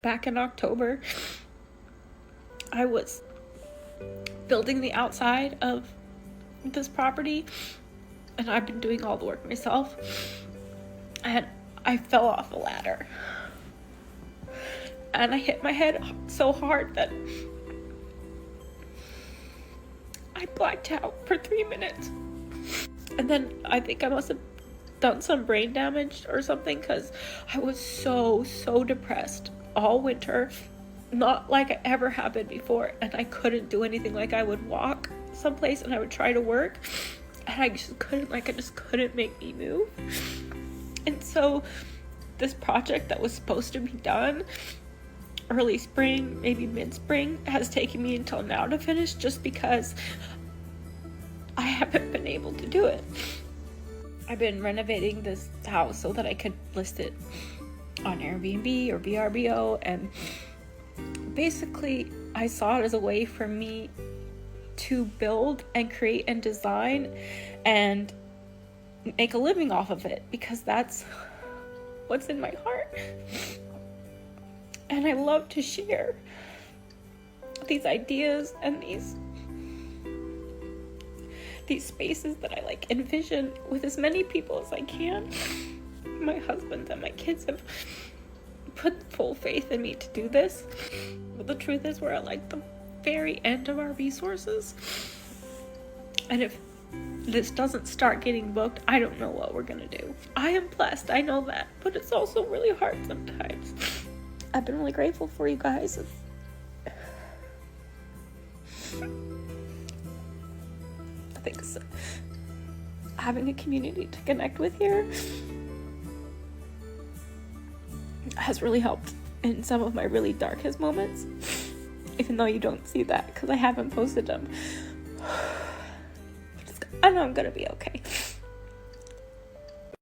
Back in October, I was building the outside of this property, and I've been doing all the work myself, and I fell off a ladder, and I hit my head so hard that I blacked out for 3 minutes, and then I think I must have done some brain damage or something, because I was so depressed all winter, not like it ever happened before, and I couldn't do anything. Like, I would walk someplace and I would try to work, and I just couldn't make me move. And so this project that was supposed to be done early spring, maybe mid-spring, has taken me until now to finish, just because I haven't been able to do it. I've been renovating this house so that I could list it on Airbnb or VRBO, and basically I saw it as a way for me to build and create and design and make a living off of it, because that's what's in my heart. And I love to share these ideas and these spaces that I envision with as many people as I can. My husband and my kids have put full faith in me to do this, but the truth is we're at the very end of our resources, and if this doesn't start getting booked, I don't know what we're gonna do. I am blessed, I know that, but it's also really hard sometimes. I've been really grateful for you guys. I think having a community to connect with here has really helped in some of my really darkest moments, even though you don't see that because I haven't posted them. I know I'm gonna be okay.